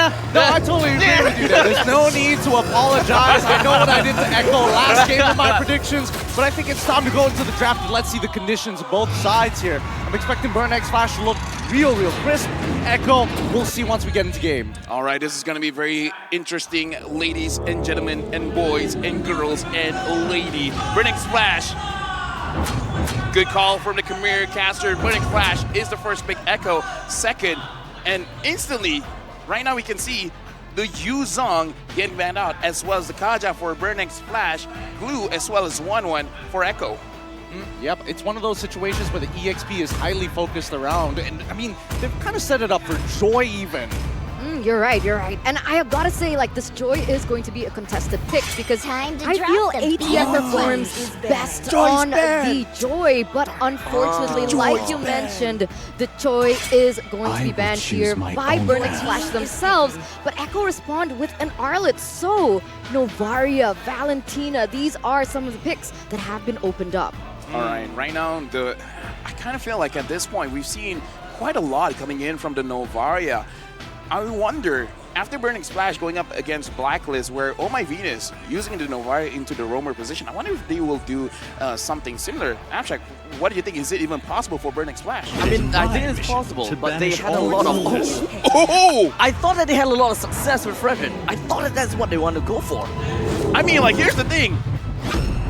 Yeah, no, I totally agree with you there. There's no need to apologize. I know what I did to Echo last game in my predictions, but I think it's time to go into the draft and let's see the conditions of both sides here. I'm expecting Burnex Flash to look real crisp. Echo, we'll see once we get into game. All right, this is going to be very interesting, ladies and gentlemen, and boys and girls and lady. Burnex Flash. Good call from the Khmer caster. Burnex Flash is the first pick, Echo second, and instantly, right now we can see the Yuzong getting banned out, as well as the Kaja for Burnex Flash, Glue, as well as 1-1 for Echo. Yep, it's one of those situations where the EXP is highly focused around, and I mean, they've kind of set it up for Joy even. You're right. And I have got to say, like, this Joy is going to be a contested pick because I feel ATF performs best on the Joy, but unfortunately, like you mentioned, the Joy is going to be banned here by Burnex Flash themselves, but Echo respond with an Arlet. So, Novaria, Valentina, these are some of the picks that have been opened up. All right, right now, I kind of feel like at this point, we've seen quite a lot coming in from the Novaria. I wonder, after Burnex Flash going up against Blacklist, where Oh My Venus using the Novaria into the roamer position, I wonder if they will do something similar. Abstract, what do you think? Is it even possible for Burnex Flash? I mean, I think it's possible, but they had a lot of... I thought that they had a lot of success with Fredrin. I thought that that's what they want to go for. I mean, like, here's the thing.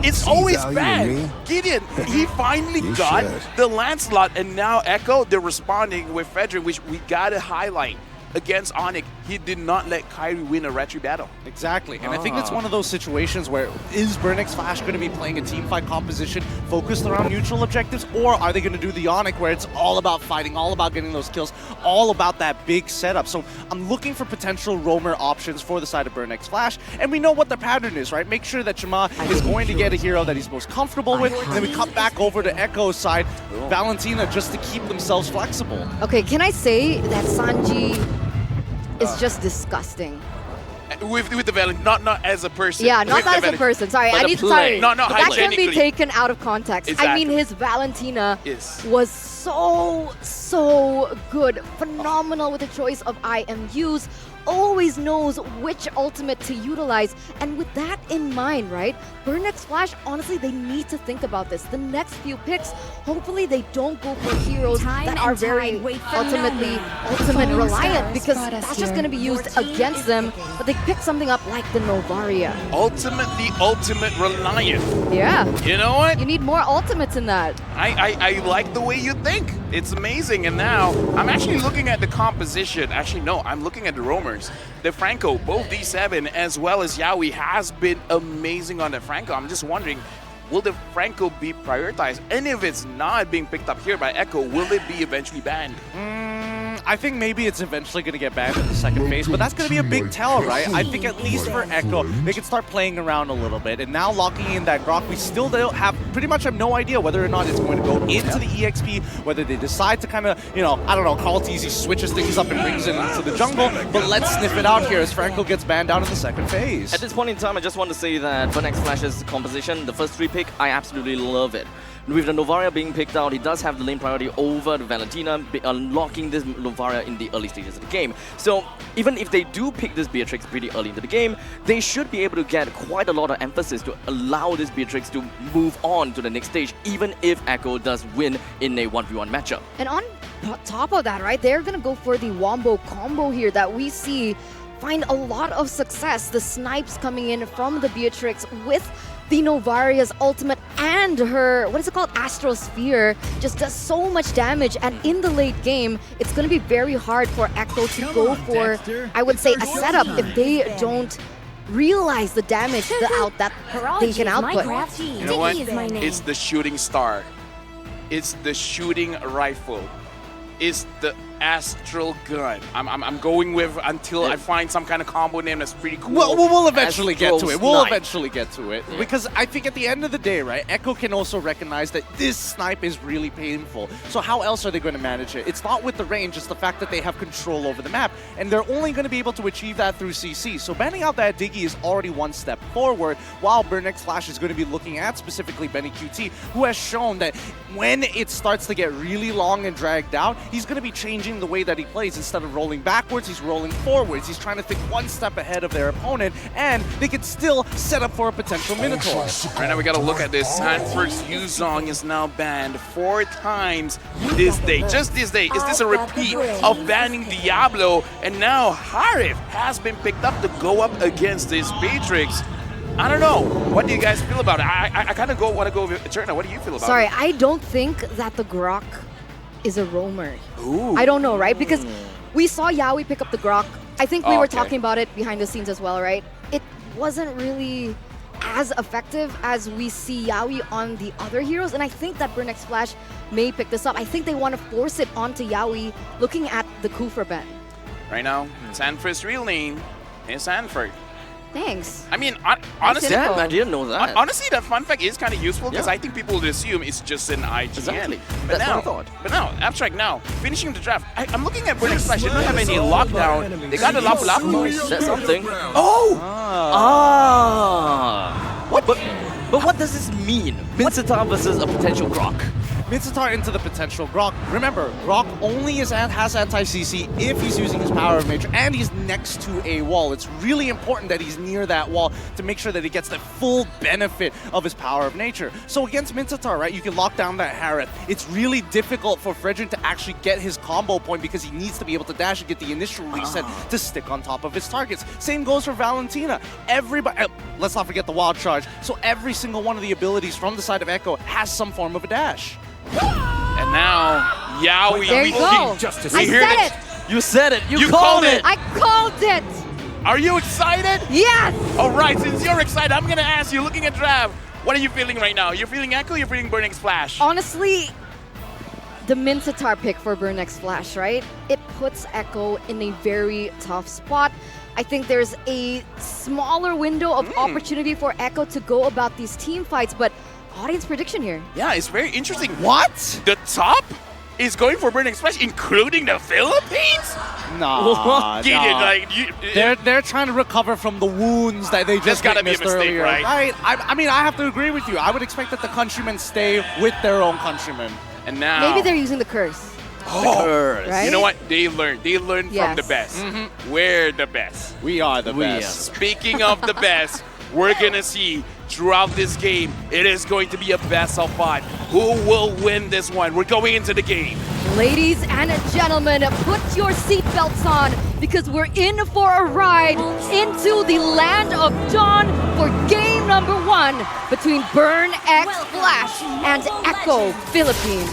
It's always bad. Gideon, he finally got the Lancelot, and now Echo, they're responding with Fredrin, which we gotta highlight. Against ONIC, he did not let Kyrie win a retry battle. Exactly, and I think it's one of those situations where is Burnex Flash going to be playing a teamfight composition focused around neutral objectives, or are they going to do the ONIC where it's all about fighting, all about getting those kills, all about that big setup? So I'm looking for potential roamer options for the side of Burnex Flash, and we know what the pattern is, right? Make sure that Chima is going to get a hero that he's most comfortable with, and then we cut back over to Echo's side, Valentina, just to keep themselves flexible. Okay, can I say that Sanji is just disgusting? With the Valentina, not as a person. Yeah, not as a person. Sorry, I need to sorry. No, that can be taken out of context. Exactly. I mean, his Valentina was so good, phenomenal with the choice of IMUs. Always knows which ultimate to utilize, and with that in mind, right, Burnex Flash, honestly, they need to think about this. The next few picks, hopefully they don't go for heroes that are very ultimate reliant, because that's just going to be used against them, but they pick something up like the Novaria. Ultimate reliant. Yeah. You know what? You need more ultimates in that. I like the way you think. It's amazing. And now I'm actually looking at the composition. Actually, no, I'm looking at the roamers. The Franco, both D7 as well as Yaoi, has been amazing on the Franco. I'm just wondering, will the Franco be prioritized? And if it's not being picked up here by Echo, will it be eventually banned? I think maybe it's eventually going to get banned in the second phase, but that's going to be a big tell, right? I think at least for Echo, they can start playing around a little bit. And now locking in that Grok, we still don't have, pretty much have no idea whether or not it's going to go into the EXP, whether they decide to kind of, you know, I don't know, Call It Easy switches things up and brings it into the jungle. But let's sniff it out here as Franco gets banned out in the second phase. At this point in time, I just want to say that Burnex Flash's composition, the first 3 pick, I absolutely love it. With the Novaria being picked out, he does have the lane priority over the Valentina, unlocking this Novaria in the early stages of the game. So even if they do pick this Beatrix pretty early into the game, they should be able to get quite a lot of emphasis to allow this Beatrix to move on to the next stage, even if Echo does win in a 1v1 matchup. And on top of that, right, they're going to go for the Wombo combo here that we see find a lot of success. The snipes coming in from the Beatrix with the Novaria's ultimate and her, what is it called, Astrosphere, just does so much damage, and in the late game, it's going to be very hard for Echo to go for, I would say, a setup if they don't realize the damage that they can output. You know what? It's the shooting star. It's the shooting rifle. It's the astral gun. I'm going with until I find some kind of combo name that's pretty cool. Well, we'll eventually get to it. We'll Snipe. eventually get to it. Yeah. Because I think at the end of the day, right, Echo can also recognize that this snipe is really painful. So how else are they going to manage it? It's not with the range, it's the fact that they have control over the map. And they're only going to be able to achieve that through CC. So banning out that Diggy is already one step forward, while Burnex Flash is going to be looking at specifically Benny QT, who has shown that when it starts to get really long and dragged out, he's going to be changing changing the way that he plays. Instead of rolling backwards, he's rolling forwards. He's trying to think one step ahead of their opponent, and they can still set up for a potential Minotaur. Right now we gotta look at this. Sanford's Yuzong is now banned 4 times this day. Just this day. Is this a repeat of banning Diablo? And now Harif has been picked up to go up against this Matrix. I don't know. What do you guys feel about it? I kind of want to go with Eterna. What do you feel about it? Sorry, I don't think that the Grok is a roamer. Ooh. I don't know, right? Because we saw Yaoi pick up the Grok. I think we were talking about it behind the scenes as well, right? It wasn't really as effective as we see Yaoi on the other heroes, and I think that Burnex Flash may pick this up. I think they want to force it onto Yaoi, looking at the Kufra Ben. Right now, Sanford's real name is Sanford. Thanks. I mean, honestly, Damn, I didn't know that. honestly, that fun fact is kind of useful because I think people would assume it's just an IGN. Exactly. But That's now, what I thought. But now, Abstract now, finishing the draft. I'm looking at Burnex Flash. They don't have any lockdown. They got a Lapu-Lapu. That's something. Oh! But what does this mean? Mincetar versus a potential Grok. Mincetar into the potential Grok. Remember, Grok only has anti-CC if he's using his Power of Nature and he's next to a wall. It's really important that he's near that wall to make sure that he gets the full benefit of his Power of Nature. So against Mincetar, right, you can lock down that Harith. It's really difficult for Fredrin to actually get his combo point because he needs to be able to dash and get the initial reset to stick on top of his targets. Same goes for Valentina. Everybody, let's not forget the Wild Charge. So every single one of the abilities from the side of Echo has some form of a dash. And now, Yaoi. There you go. I said it. You said it. You called it. I called it. Are you excited? Yes. All right, since you're excited, I'm going to ask you, looking at draft, what are you feeling right now? You're feeling Echo, you're feeling Burnex Flash? Honestly, the Mincetar pick for Burnex Flash, right? It puts Echo in a very tough spot. I think there's a smaller window of opportunity for Echo to go about these team fights, but audience prediction here. Yeah, it's very interesting. What? The top is going for Burnex Flash, including the Philippines? Nah, Get it, nah. like, They're trying to recover from the wounds that they just gotta be a witnessed mistake, earlier. right? I mean, I have to agree with you. I would expect that the countrymen stay with their own countrymen. And now, Maybe they're using the curse. Curse. Right? you know what? They learn from Yes. the best. We're the best. We are the We best. Speaking of the best, we're gonna see throughout this game, it is going to be a best of 5. Who will win this one? We're going into the game. Ladies and gentlemen, put your seatbelts on because we're in for a ride into the land of dawn for game number 1 between Burn X Flash and Echo Philippines.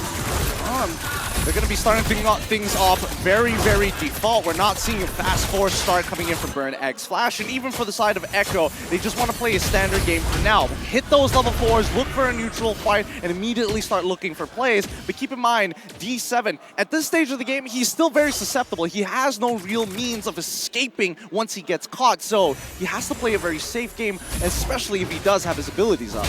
They're going to be starting things off very, very default. We're not seeing a fast force start coming in for Burn X Flash, and even for the side of Echo, they just want to play a standard game for now. Hit those level 4s, look for a neutral fight, and immediately start looking for plays. But keep in mind, D7, at this stage of the game, he's still very susceptible. He has no real means of escaping once he gets caught, so he has to play a very safe game, especially if he does have his abilities up.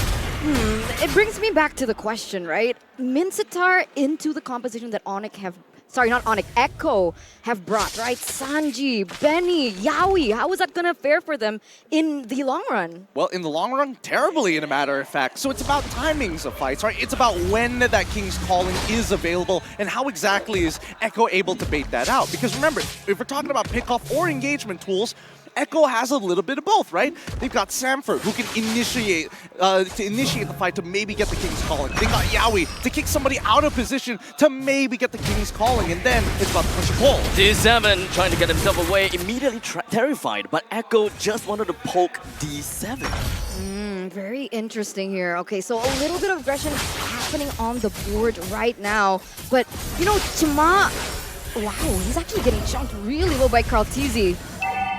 It brings me back to the question, right? Mincetar into the composition that ONIC have, sorry, not ONIC, Echo have brought, right? Sanji, Benny, Yaoi, how is that gonna fare for them in the long run? Well, in the long run, terribly, in a matter of fact. So it's about timings of fights, right? It's about when that King's Calling is available and how exactly is Echo able to bait that out. Because remember, if we're talking about pickoff or engagement tools, Echo has a little bit of both, right? They've got Samford, who can initiate the fight to maybe get the King's Calling. They got Yaoi to kick somebody out of position to maybe get the King's Calling, and then it's about to push and pull. D7 trying to get himself away, immediately terrified, but Echo just wanted to poke D7. Very interesting here. Okay, so a little bit of aggression happening on the board right now. But, you know, Chima, wow, he's actually getting chunked really low by Karltizi.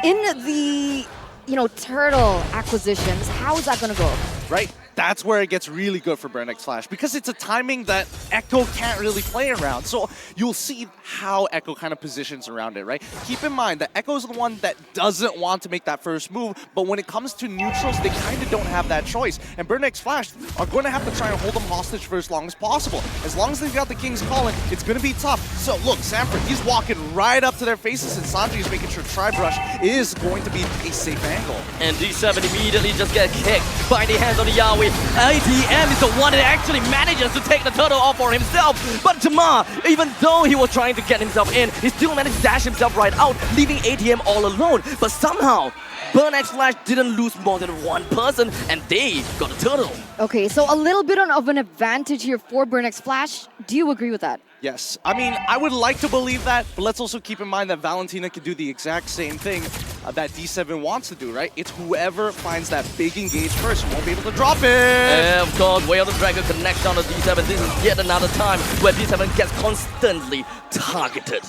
In the, you know, turtle acquisitions, how is that going to go? Right? That's where it gets really good for Burn X Flash because it's a timing that Echo can't really play around. So you'll see how Echo kind of positions around it, right? Keep in mind that Echo's the one that doesn't want to make that first move, but when it comes to neutrals, they kind of don't have that choice. And Burn X Flash are going to have to try and hold them hostage for as long as possible. As long as they've got the King's Calling, it's going to be tough. So look, Sanford, he's walking right up to their faces, and Sanji is making sure Tri-Brush is going to be a safe angle. And D7 immediately just get kicked by the hands of the Yawi. ATM is the one that actually manages to take the turtle off for himself. But Tamar, even though he was trying to get himself in, he still managed to dash himself right out, leaving ATM all alone. But somehow, Burnex Flash didn't lose more than one person, and they got a turtle. Okay, so a little bit of an advantage here for Burnex Flash. Do you agree with that? Yes. I mean, I would like to believe that, but let's also keep in mind that Valentina can do the exact same thing that D7 wants to do, right? It's whoever finds that big engage first who won't be able to drop it. And of course, Way of the Dragon connects down to D7. This is yet another time where D7 gets constantly targeted.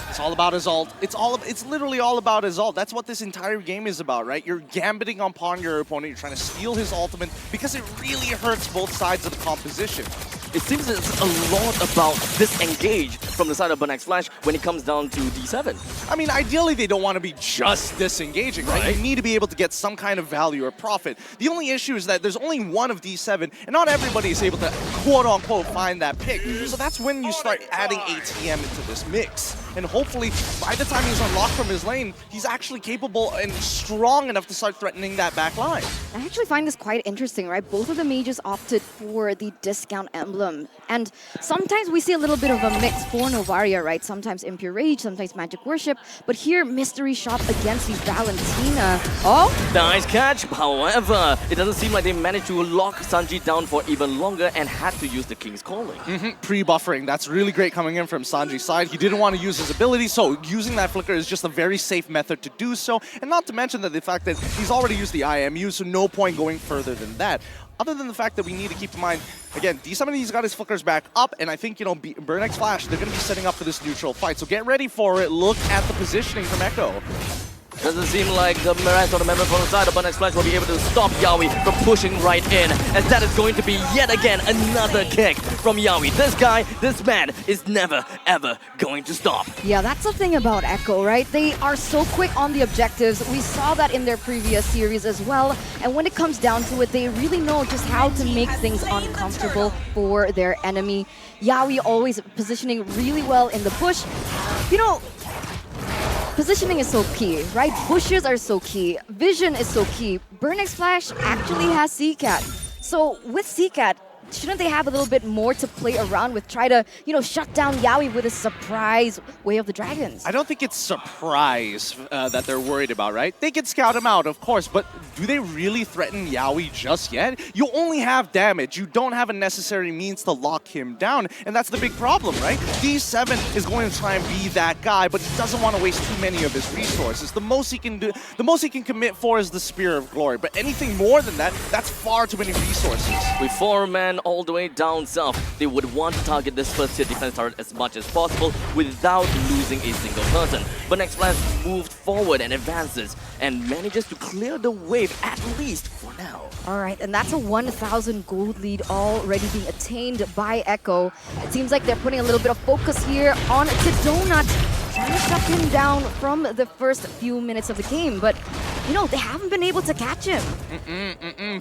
It's all about his ult. It's literally all about his ult. That's what this entire game is about, right? You're gambiting upon your opponent. You're trying to steal his ultimate because it really hurts both sides of the composition. It seems it's a lot about disengage from the side of Burnex Flash when it comes down to D7. I mean, ideally, they don't want to be just disengaging, right? You need to be able to get some kind of value or profit. The only issue is that there's only one of D7, and not everybody is able to, quote-unquote, find that pick. So that's when you start adding ATM into this mix. And hopefully, by the time he's unlocked from his lane, he's actually capable and strong enough to start threatening that back line. I actually find this quite interesting, right? Both of the mages opted for the discount emblem. And sometimes we see a little bit of a mix for Novaria, right? Sometimes Impure Rage, sometimes Magic Worship. But here, Mystery Shop against the Valentina. Oh! Nice catch. However, it doesn't seem like they managed to lock Sanji down for even longer and had to use the King's Calling. Pre-buffering. That's really great coming in from Sanji's side. He didn't want to use his ability, so using that flicker is just a very safe method to do so. And not to mention that the fact that he's already used the IMU, so no point going further than that. Other than the fact that we need to keep in mind, again, D7 he's got his flickers back up, and I think, you know, Burnex Flash, they're going to be setting up for this neutral fight. So get ready for it. Look at the positioning from Echo. Doesn't seem like the rest of the members from the side of Burnex Flash will be able to stop Yawi from pushing right in, as that is going to be yet again another kick from Yawi. This guy, this man, is never, ever going to stop. Yeah, that's the thing about Echo, right? They are so quick on the objectives. We saw that in their previous series as well. And when it comes down to it, they really know just how to make things uncomfortable for their enemy. Yawi always positioning really well in the push. You know, positioning is so key, right? Pushes are so key. Vision is so key. Burnex Flash actually has CCAT. So with CCAT, shouldn't they have a little bit more to play around with? Try to, you know, shut down Yawi with a surprise Way of the Dragons. I don't think it's surprise that they're worried about, right? They can scout him out, of course, but do they really threaten Yawi just yet? You only have damage. You don't have a necessary means to lock him down, and that's the big problem, right? D7 is going to try and be that guy, but he doesn't want to waste too many of his resources. The most he can do, the most he can commit for is the Spear of Glory, but anything more than that, that's far too many resources. With 4 men all the way down south, they would want to target this first tier defense turret as much as possible without losing a single person. Burnex Flash moved forward and advances and manages to clear the wave, at least for now. All right, and that's a 1,000 gold lead already being attained by Echo. It seems like they're putting a little bit of focus here on to Donut, trying to shut him down from the first few minutes of the game, but you know, they haven't been able to catch him.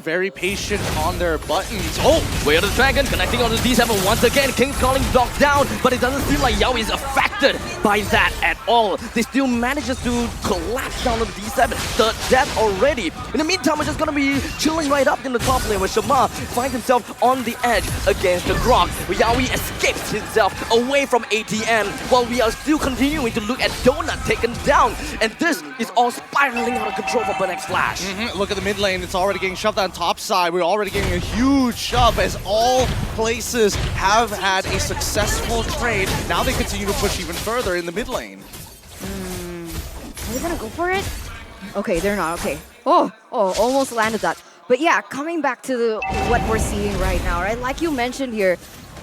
Very patient on their buttons. Oh! Way of the Dragon connecting on the D7 once again. King's Calling blocked down, but it doesn't seem like Yawi is affected by that at all. They still manages to collapse down on the D7. Third death already. In the meantime, we're just gonna be chilling right up in the top lane where Shamar finds himself on the edge against the Grok. Yawi escapes himself away from ATM while we are still continuing to look at Donut taken down. And this is all spiraling out of control for Burnex Flash. Look at the mid lane. It's already getting shoved on top side. We're already getting a huge shove as all places have had a successful trade. Now they continue to push even further in the mid lane. Are they gonna go for it? Okay, they're not. Okay. Oh, almost landed that. But yeah, coming back to what we're seeing right now, right? Like you mentioned here,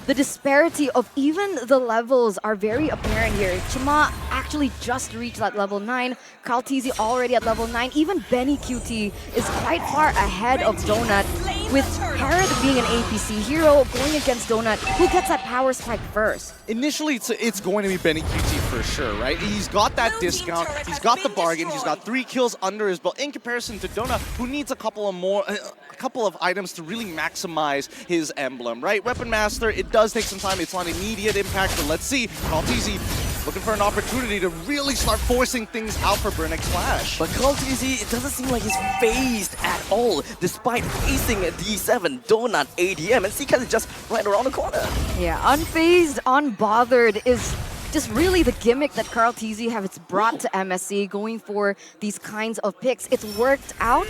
the disparity of even the levels are very apparent here. Chima actually just reached that level 9. Kaltizi already at level 9. Even Benny QT is quite far ahead of Donut, with Herod being an APC hero going against Donut. Who gets that power spike first? Initially, it's going to be Benny QT for sure, right? He's got that discount, he's got the bargain, he's got 3 kills under his belt in comparison to Donut, who needs a couple of items to really maximize his emblem, right? Weapon Master, it does take some time. It's not immediate impact, but let's see. Kaltizi looking for an opportunity to really start forcing things out for Burnix Flash. But CallTZ, it doesn't seem like he's phased at all, despite facing D7, Donut, ADM, and CCAS is just right around the corner. Yeah, unfazed, unbothered is just really the gimmick that CallTZ has brought to MSC, going for these kinds of picks. It's worked out,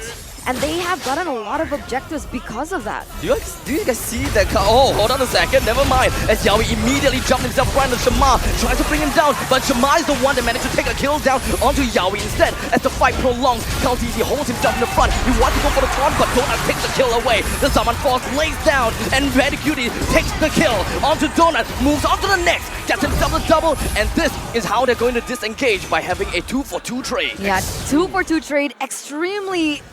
and they have gotten a lot of objectives because of that. Do you guys see that? Oh, hold on a second, never mind. As Yawi immediately jumped himself right into Shamar, tries to bring him down, but Shamar is the one that managed to take a kill down onto Yawi instead. As the fight prolongs, CallTZ holds himself in the front. He wants to go for the taunt, but Donut takes the kill away. The Summon Force lays down, and Cutie takes the kill onto Donut, moves on to the next, gets himself a double, and this is how they're going to disengage by having a 2-for-2 trade. Yeah, 2-for-2 trade, extremely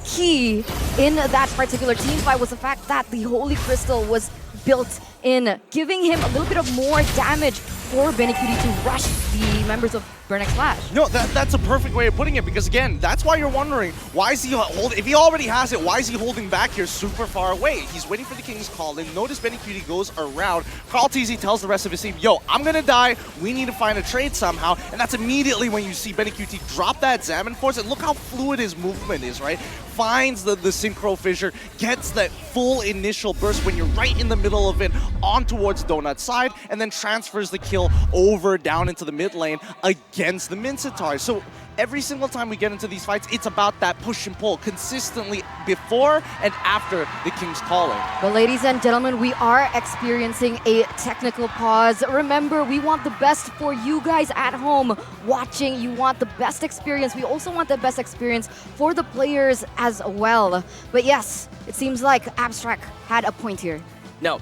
key in that particular team fight was the fact that the Holy Crystal was built in, giving him a little bit of more damage for Cutie to rush the members of Burnix Flash. No, that's a perfect way of putting it, because again, that's why you're wondering, why is he holding, if he already has it, why is he holding back here super far away? He's waiting for the King's Call, and notice Cutie goes around. CallTZ tells the rest of his team, yo, I'm gonna die, we need to find a trade somehow, and that's immediately when you see Cutie drop that Salmon Force, and look how fluid his movement is, right? Finds the Synchro Fissure, gets that full initial burst when you're right in the middle of it, on towards Donut's side, and then transfers the kill over down into the mid lane against the Minsitars. So every single time we get into these fights, it's about that push and pull consistently before and after the King's Calling. But ladies and gentlemen, we are experiencing a technical pause. Remember, we want the best for you guys at home watching. You want the best experience. We also want the best experience for the players as well. But yes, it seems like Abstract had a point here. Now,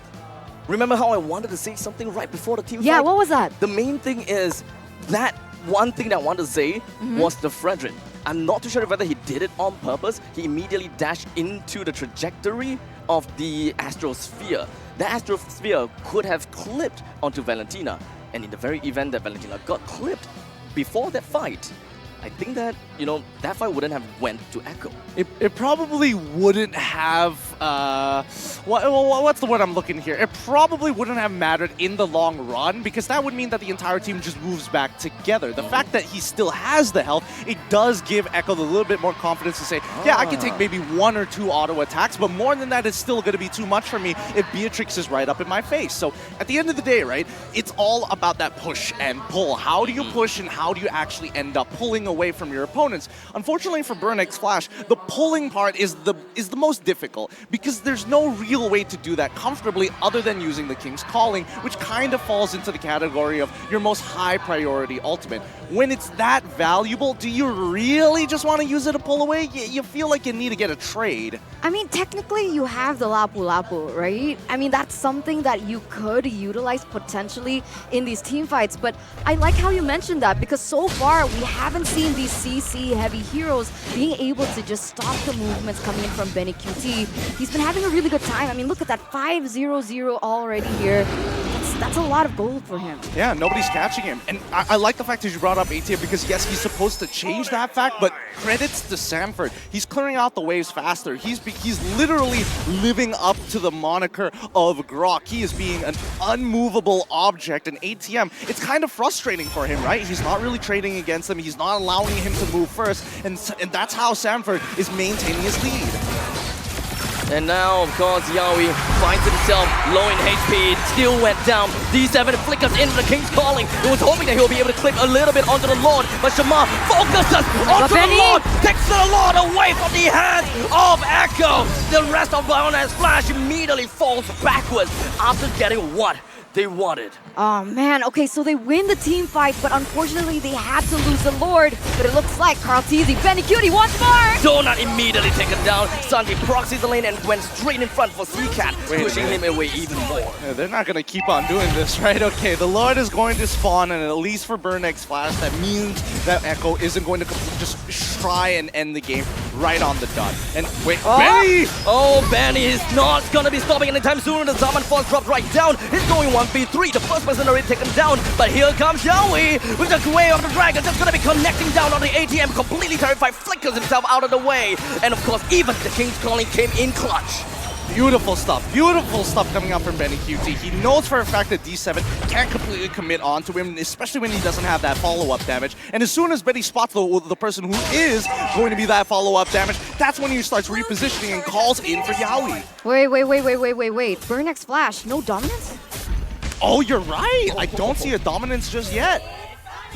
remember how I wanted to say something right before the team fight? Yeah, what was that? The main thing is that one thing that I wanted to say was the Fredrin. I'm not too sure whether he did it on purpose. He immediately dashed into the trajectory of the Astrosphere. The Astrosphere could have clipped onto Valentina, and in the very event that Valentina got clipped before that fight, I think that, you know, that fight wouldn't have went to Echo. It probably wouldn't have, what's the word I'm looking here? It probably wouldn't have mattered in the long run, because that would mean that the entire team just moves back together. The fact that he still has the health, it does give Echo a little bit more confidence to say, yeah, I can take maybe 1 or 2 auto attacks, but more than that, it's still going to be too much for me if Beatrix is right up in my face. So at the end of the day, right, it's all about that push and pull. How do you push and how do you actually end up pulling away from your opponents? Unfortunately for Burnix Flash, the pulling part is the most difficult, because there's no real way to do that comfortably other than using the King's Calling, which kind of falls into the category of your most high priority ultimate. When it's that valuable, do you really just want to use it to pull away? You feel like you need to get a trade. I mean, technically you have the Lapu Lapu, right? I mean, that's something that you could utilize potentially in these team fights, but I like how you mentioned that, because so far we haven't seen these CC heavy heroes being able to just stop the movements coming in from QT. He's been having a really good time. I mean, look at that 5-0-0 already here. That's a lot of gold for him. Yeah, nobody's catching him. And I like the fact that you brought up ATM, because yes, he's supposed to change that fact, but credits to Samford. He's clearing out the waves faster. He's literally living up to the moniker of Grok. He is being an unmovable object, and ATM, it's kind of frustrating for him, right? He's not really trading against him. He's not allowing him to move first, and that's how Samford is maintaining his lead. And now, of course, Yawi finds himself low in HP. It still went down. D7 flickers into the King's Calling. He was hoping that he'll be able to clip a little bit onto the Lord, but Shamar focuses onto the Lord, takes the Lord away from the hands of Echo. The rest of Burnix Flash immediately falls backwards after getting what they wanted. Oh man, okay, so they win the team fight, but unfortunately they had to lose the Lord. But it looks like CallTZ, Cutie once more! Donut immediately taken down. Sanji proxies the lane and went straight in front for CCAT, pushing him away even more. Yeah, they're not going to keep on doing this, right? Okay, the Lord is going to spawn, and at least for Burnix Flash, that means that Echo isn't going to just try and end the game right on the dot. And wait, Benny! Oh, Benny is not going to be stopping anytime soon. The Zaman Force dropped right down. He's going 1v3. The first person already taken down, but here comes Yawi with the Way of the Dragon, just going to be connecting down on the ATM, completely terrified, flickers himself out of the way. And of course, even the King's Calling came in clutch. Beautiful stuff coming out from Benny QT. He knows for a fact that D7 can't completely commit onto him, especially when he doesn't have that follow-up damage. And as soon as Benny spots the person who is going to be that follow-up damage, that's when he starts repositioning and calls in for Yaoi. Wait. Burnx Flash, no dominance? Oh, you're right. I don't see a dominance just yet.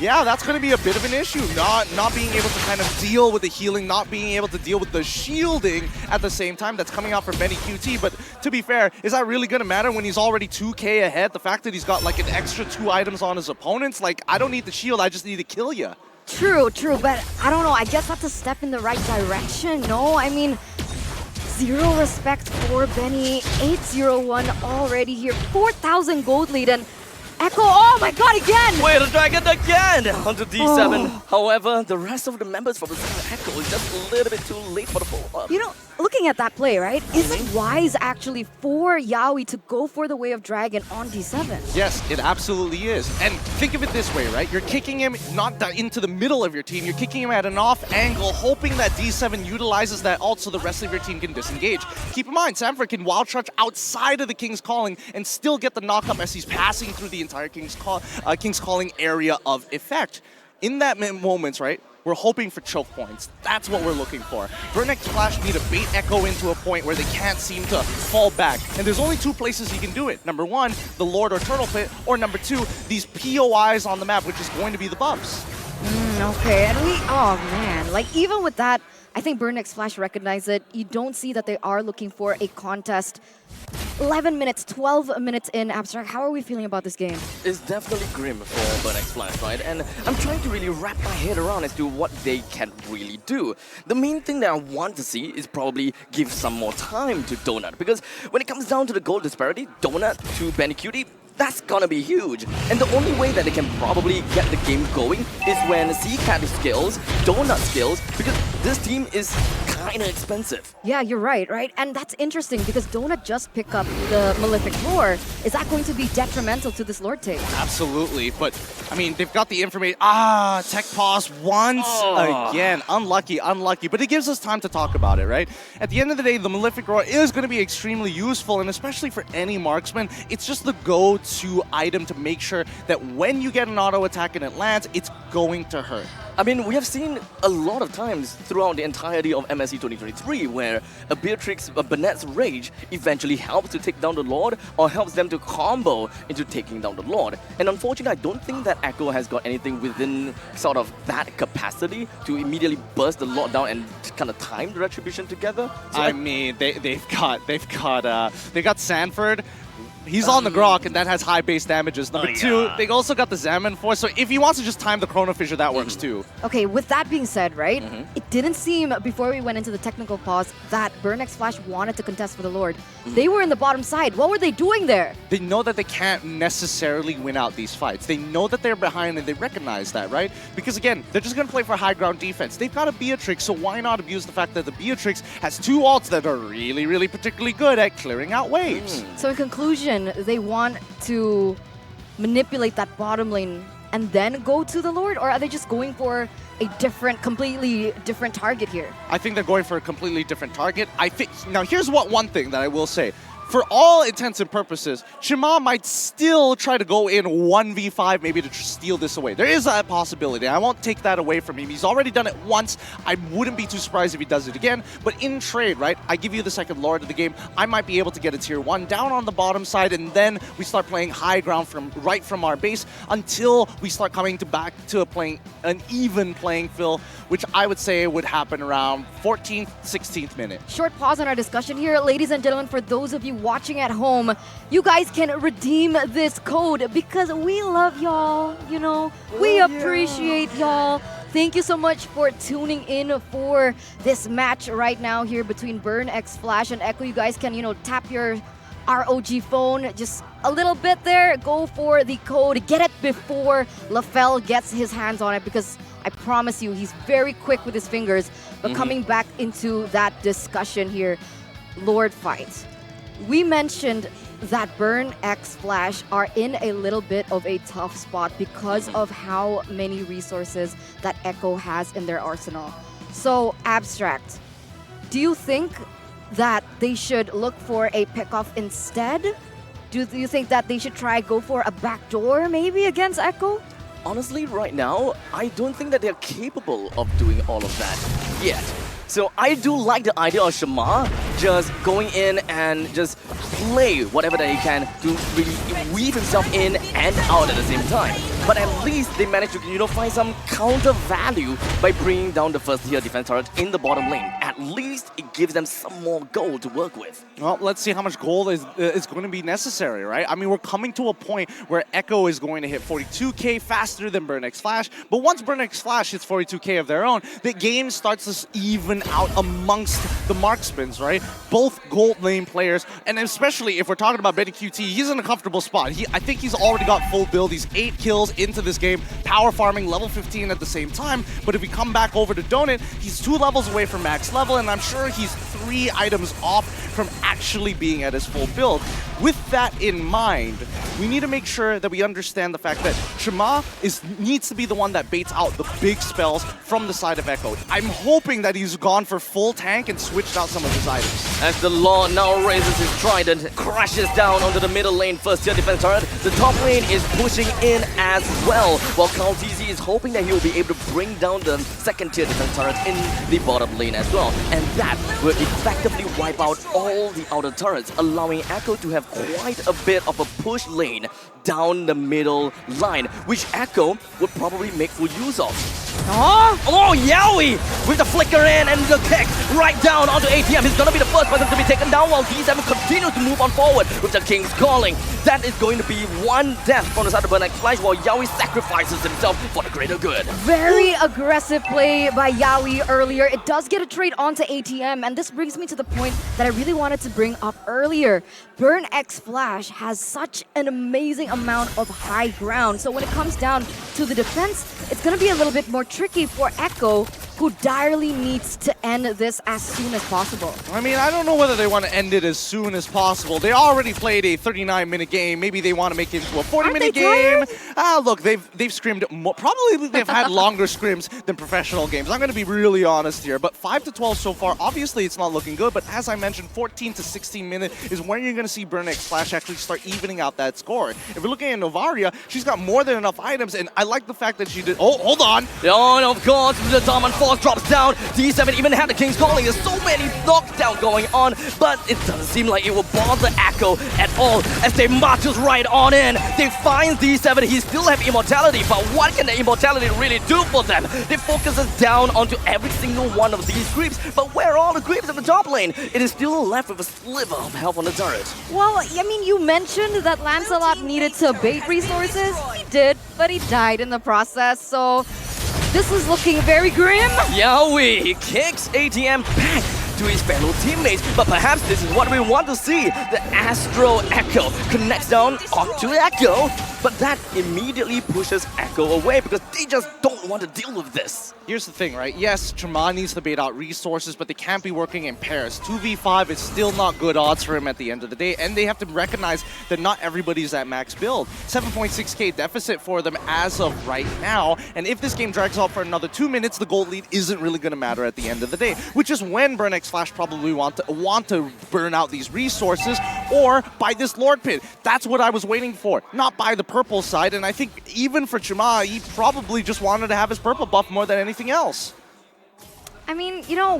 Yeah, that's going to be a bit of an issue. Not being able to kind of deal with the healing, not being able to deal with the shielding at the same time. That's coming out from Benny QT. But to be fair, is that really going to matter when he's already 2K ahead? The fact that he's got like an extra 2 items on his opponents, like, I don't need the shield, I just need to kill you. True, but I don't know. I guess that's a step in the right direction, no? I mean, zero respect for Benny. 8-0-1 already here. 4,000 gold lead, and Echo, oh my god, again! Wait, the dragon again! Onto D7. However, the rest of the members from the Echo is just a little bit too late for the follow-up. You know, looking at that play, right? Is it wise actually for Yaoi to go for the Way of Dragon on D7? Yes, it absolutely is. And think of it this way, right? You're kicking him not into the middle of your team, you're kicking him at an off angle, hoping that D7 utilizes that ult so the rest of your team can disengage. Keep in mind, Sanford can wild charge outside of the King's Calling and still get the knockup as he's passing through the entire King's Calling area of effect. In that moments, right? We're hoping for choke points. That's what we're looking for. Burnx Flash need to bait Echo into a point where they can't seem to fall back. And there's only 2 places you can do it. Number 1, the Lord or Turtle Pit, or number 2, these POIs on the map, which is going to be the buffs. Okay, and oh man, like even with that, I think Burnx Flash recognized it. You don't see that they are looking for a contest. 11 minutes, 12 minutes in, Abstract. How are we feeling about this game? It's definitely grim for Burnx Flash, right? And I'm trying to really wrap my head around as to what they can really do. The main thing that I want to see is probably give some more time to Donut, because when it comes down to the goal disparity, Donut to Benny QT, that's gonna be huge. And the only way that they can probably get the game going is when C-Cat skills, Donut skills, because this team is kind of expensive. Yeah, you're right? And that's interesting because Donut just picked up the Malefic Lore. Is that going to be detrimental to this Lord take? Absolutely, but I mean, they've got the information. Tech pause once again. Unlucky, but it gives us time to talk about it, right? At the end of the day, the Malefic Roar is going to be extremely useful, and especially for any marksman, it's just the go-to item to make sure that when you get an auto attack and it lands, it's going to hurt. I mean, we have seen a lot of times throughout the entirety of MSC 2023 where a Bennett's Rage eventually helps to take down the Lord or helps them to combo into taking down the Lord. And unfortunately, I don't think that Echo has got anything within sort of that capacity to immediately burst the Lord down and kind of time the Retribution together. So I mean, they've got Sanford. He's on the Grok, and that has high base damages. Number 2, they also got the Zaman Force, so if he wants to just time the Chrono Fissure, that works too. Okay, with that being said, right, it didn't seem, before we went into the technical pause, that Burnx Flash wanted to contest for the Lord. They were in the bottom side. What were they doing there? They know that they can't necessarily win out these fights. They know that they're behind, and they recognize that, right? Because again, they're just going to play for high ground defense. They've got a Beatrix, so why not abuse the fact that the Beatrix has 2 ults that are really, really particularly good at clearing out waves. So in conclusion, they want to manipulate that bottom lane and then go to the Lord, or are they just going for a completely different target here? I think they're going for a completely different target. Now here's one thing that I will say. For all intents and purposes, Shima might still try to go in 1v5 maybe to steal this away. There is a possibility. I won't take that away from him. He's already done it once. I wouldn't be too surprised if he does it again. But in trade, right, I give you the second Lord of the game. I might be able to get a tier 1 down on the bottom side, and then we start playing high ground right from our base until we start coming back to playing an even playing field, which I would say would happen around 14th, 16th minute. Short pause on our discussion here. Ladies and gentlemen, for those of you watching at home, you guys can redeem this code because we love y'all, you know, we appreciate y'all. Thank you so much for tuning in for this match right now here between Burnx Flash and Echo. You guys can, you know, tap your ROG phone just a little bit there, go for the code, get it before LaFell gets his hands on it, because I promise you he's very quick with his fingers. But coming back into that discussion here, Lord fight. We mentioned that Burnx Flash are in a little bit of a tough spot because of how many resources that Echo has in their arsenal. So, Abstract, do you think that they should look for a pickoff instead? Do you think that they should go for a backdoor maybe against Echo? Honestly, right now, I don't think that they're capable of doing all of that yet. So I do like the idea of Shamar just going in and just play whatever that he can to really weave himself in and out at the same time. But at least they managed to, find some counter value by bringing down the first tier defense turret in the bottom lane. At least it gives them some more gold to work with. Well, let's see how much gold is going to be necessary, right? I mean, we're coming to a point where Echo is going to hit 42k faster than Burnix Flash. But once Burnix Flash hits 42k of their own, the game starts to even out amongst the marksmans, right? Both gold lane players, and especially if we're talking about Benny QT, he's in a comfortable spot. I think he's already got full build. He's 8 kills into this game, power farming, level 15 at the same time. But if we come back over to Donut, he's 2 levels away from max level, and I'm sure he's 3 items off from actually being at his full build. With that in mind, we need to make sure that we understand the fact that Shima needs to be the one that baits out the big spells from the side of Echo. I'm hoping that he's gone for full tank and switched out some of his items. As the Lord now raises his trident, crashes down onto the middle lane first tier defense turret, the top lane is pushing in as well, while Kyle TZ is hoping that he will be able to bring down the second tier defense turret in the bottom lane as well. And that will effectively wipe out all the outer turrets, allowing Echo to have quite a bit of a push lane down the middle line, which Echo would probably make full use of. Oh, Yowie! With the flicker in and the kick right down onto ATM. He's gonna be the first person to be taken down while D7 continues to move on forward with the King's Calling. That is going to be 1 death from the side of Burnix Flash while Yowie sacrifices himself for the greater good. Very aggressive play by Yowie earlier. It does get a trade onto ATM, and this brings me to the point that I really wanted to bring up earlier. Burnix Flash has such an amazing amount of high ground, so when it comes down to the defense, it's going to be a little bit more tricky for Echo, who direly needs to end this as soon as possible. I mean, I don't know whether they want to end it as soon as possible. They already played a 39-minute game. Maybe they want to make it into a 40-minute game. Look, they've scrimmed more. Probably they've had longer scrims than professional games. I'm going to be really honest here. But 5 to 12 so far, obviously it's not looking good. But as I mentioned, 14 to 16 minutes is when you're going to see Burnix Flash actually start evening out that score. If we're looking at Novaria, she's got more than enough items. And I like the fact that she did... Oh, hold on. Oh, and of course, the Diamond Force drops down. D7 even had the King's Calling. There's so many knockdown going on, but it doesn't seem like it will bother Echo at all as they marches right on in. They find D7. He still have immortality, but what can the immortality really do for them? They focus us down onto every single one of these creeps, but where are all the creeps in the top lane? It is still left with a sliver of health on the turret. Well, I mean, you mentioned that Lancelot needed to bait resources. He did, but he died in the process, so this is looking very grim. Yowie kicks ATM back to his fellow teammates, but perhaps this is what we want to see. The Astro Echo connects down onto Echo, but that immediately pushes Echo away because they just don't want to deal with this. Here's the thing, right? Yes, Tremont needs to bait out resources, but they can't be working in pairs. 2v5 is still not good odds for him at the end of the day, and they have to recognize that not everybody's at max build. 7.6k deficit for them as of right now, and if this game drags on for another 2 minutes, the gold lead isn't really going to matter at the end of the day, which is when Burnix Flash probably want to burn out these resources or buy this Lord Pit. That's what I was waiting for, not buy the purple side, and I think even for Chima, he probably just wanted to have his purple buff more than anything else. I mean, you know,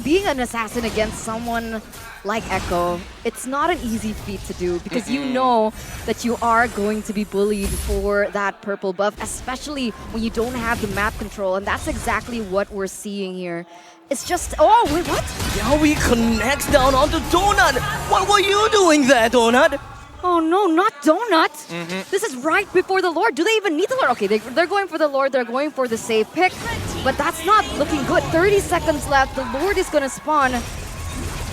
being an assassin against someone like Echo, it's not an easy feat to do because you know that you are going to be bullied for that purple buff, especially when you don't have the map control, and that's exactly what we're seeing here. It's just, oh, wait, what? Yowie connects down onto Donut. What were you doing there, Donut? Oh no, not Donut. This is right before the Lord. Do they even need the Lord? Okay, they're going for the Lord. They're going for the safe pick. But that's not looking good. 30 seconds left. The Lord is going to spawn.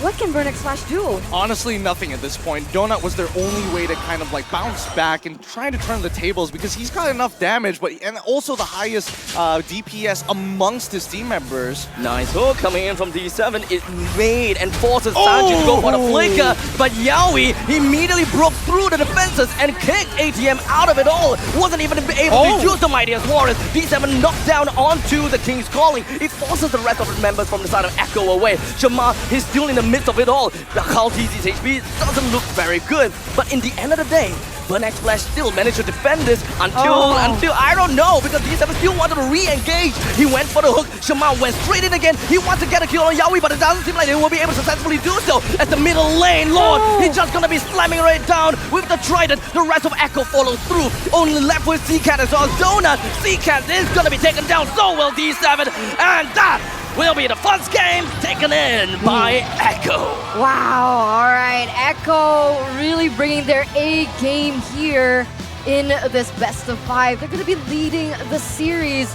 What can Burnix Flash do? Honestly, nothing at this point. Donut was their only way to kind of like bounce back and try to turn the tables because he's got enough damage, and also the highest DPS amongst his team members. Nice hook coming in from D7. It made and forces Sanji to go for the flicker, but Yowie immediately broke through the defenses and kicked ATM out of it all. Wasn't even able to use the Mightiest Warriors. D7 knocked down onto the King's Calling. It forces the rest of the members from the side of Echo away. Shamar is still in the midst of it all, Carl TZ's HP doesn't look very good. But in the end of the day, Burnex Flash still managed to defend this until I don't know, because D7 still wanted to re-engage. He went for the hook. Shaman went straight in again. He wants to get a kill on Yaoi, but it doesn't seem like they will be able to successfully do so. At the middle lane, Lord, he's just gonna be slamming right down with the Trident. The rest of Echo follows through. Only left with Seacat as well. Donut. Seacat is gonna be taken down so well, D7, and that will be the first game taken in by Echo. Wow, all right. Echo really bringing their A game here in this best of 5. They're going to be leading the series,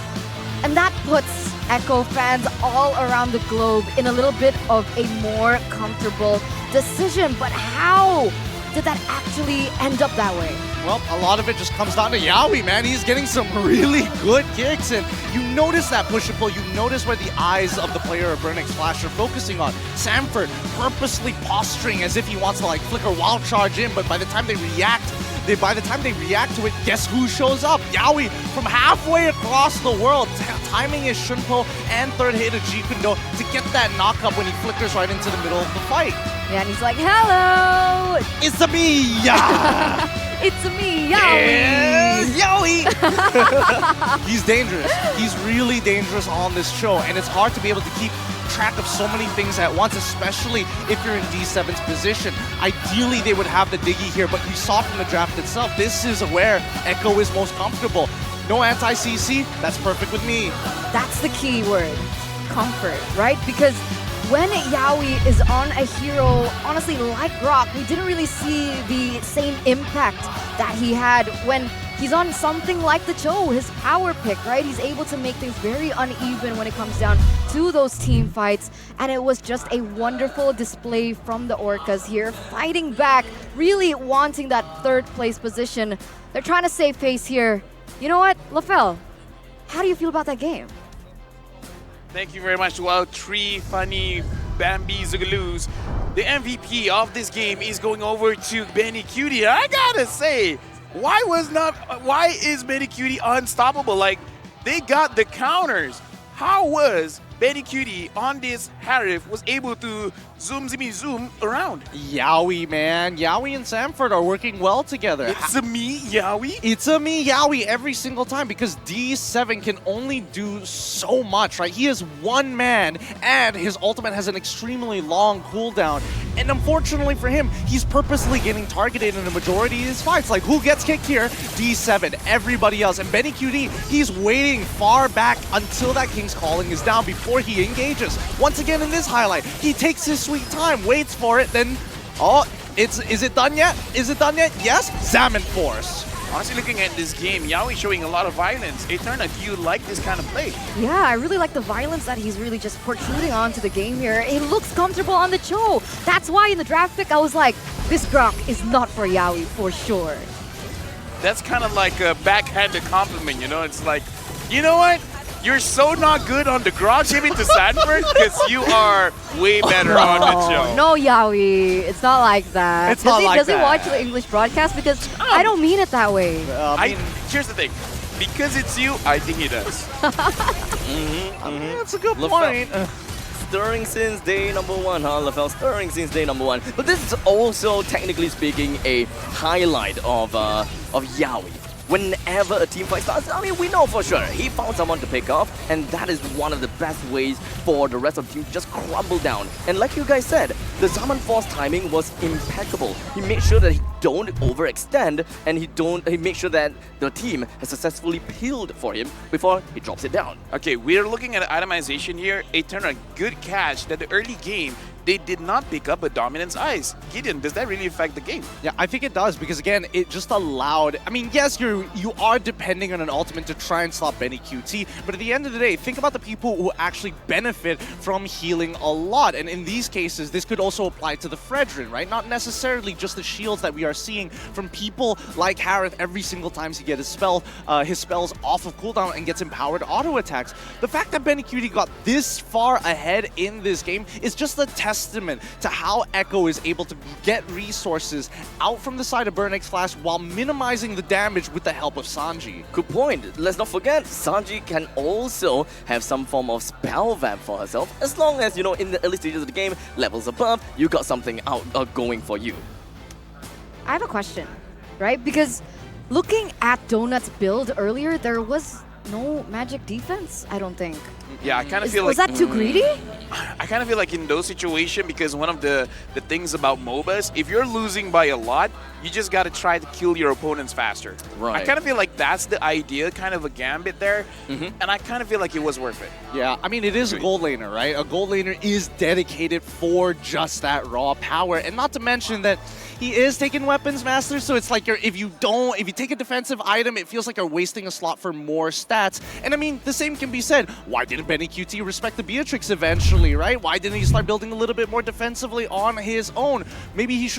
and that puts Echo fans all around the globe in a little bit of a more comfortable decision. But how did that actually end up that way? Well, a lot of it just comes down to Yaoi, man. He's getting some really good kicks, and you notice that push and pull. You notice where the eyes of the player of Burnex Flash are focusing on. Samford purposely posturing as if he wants to like flicker wild charge in, but by the time they react to it, guess who shows up? Yaoi from halfway across the world, timing his Shunpo and third hit of Jikundo to get that knockup when he flickers right into the middle of the fight. Yeah, and he's like, hello! It's a me! Yeah! It's me, Yaoi! Yaoi! He's dangerous. He's really dangerous on this show, and it's hard to be able to keep track of so many things at once, especially if you're in D7's position. Ideally, they would have the Diggy here, but we saw from the draft itself, this is where Echo is most comfortable. No anti-CC, that's perfect with me. That's the key word, comfort, right? Because when Yaoi is on a hero, honestly, like Grok, we didn't really see the same impact that he had when he's on something like the Cho, his power pick, right? He's able to make things very uneven when it comes down to those team fights, and it was just a wonderful display from the Orcas here, fighting back, really wanting that third place position. They're trying to save face here. You know what, LaFell, how do you feel about that game? Thank you very much. Well, three funny Bambi Zugaloos. The MVP of this game is going over to Benny Cutie. I gotta say, why is Benny Cutie unstoppable? Like, they got the counters. How was Benny Cutie on this Harif was able to zoom around? Yaoi, man. Yaoi and Samford are working well together. It's a me, Yaoi? It's a me, Yaoi, every single time, because D7 can only do so much, right? He is one man, and his ultimate has an extremely long cooldown. And unfortunately for him, he's purposely getting targeted in the majority of his fights. Like, who gets kicked here? D7, everybody else. And Benny QD, he's waiting far back until that King's Calling is down before he engages. Once again in this highlight, he takes his sweet time, waits for it, then, is it done yet? Is it done yet? Yes, Salmon Force. Honestly, looking at this game, Yaoi showing a lot of violence. Eterna, do you like this kind of play? Yeah, I really like the violence that he's really just protruding onto the game here. He looks comfortable on the Cho. That's why in the draft pick, I was like, this Grok is not for Yaoi for sure. That's kind of like a backhanded compliment, you know? It's like, you know what? You're so not good on the Grok giving to Sanford because you are way better on the show. No, Yaoi. It's not like that. It's not like does that. he watch the English broadcast? Because I don't mean it that way. Here's the thing. Because it's you, I think he does. That's a good point. Stirring since day number one, huh, LaFell? Stirring since day number one. But this is also, technically speaking, a highlight of Yaoi. Whenever a team fight starts, I mean, we know for sure he found someone to pick off, and that is one of the best ways for the rest of the team to just crumble down. And like you guys said, the Zaman Force timing was impeccable. He made sure that he don't overextend, and he made sure that the team has successfully peeled for him before he drops it down. Okay, we're looking at itemization here. Eterna, good catch that the early game, they did not pick up a Dominance Ice. Gideon, does that really affect the game? Yeah, I think it does, because again, it just allowed, I mean, yes, you are depending on an ultimate to try and stop Benny QT, but at the end of the day, think about the people who actually benefit from healing a lot. And in these cases, this could also apply to the Fredrin, right? Not necessarily just the shields that we are seeing from people like Harith every single time he gets his spells off of cooldown and gets empowered auto attacks. The fact that Benny QT got this far ahead in this game is just a testament testament to how Echo is able to get resources out from the side of Burnix Flash while minimizing the damage with the help of Sanji. Good point. Let's not forget, Sanji can also have some form of spell vamp for herself. As long as, in the early stages of the game, levels above, you got something out going for you. I have a question, right? Because looking at Donut's build earlier, there was no magic defense, I don't think. Yeah, I kind of feel like... Was that too greedy? I kind of feel like in those situations, because one of the things about MOBAs, if you're losing by a lot, you just got to try to kill your opponents faster. Right. I kind of feel like that's the idea, kind of a gambit there, and I kind of feel like it was worth it. Yeah, I mean, it is a gold laner, right? A gold laner is dedicated for just that raw power, and not to mention that he is taking Weapons Master, so it's like if you take a defensive item, it feels like you're wasting a slot for more stats. And I mean, the same can be said. Why didn't Benny QT respect the Beatrix eventually, right? Why didn't he start building a little bit more defensively on his own? Maybe he should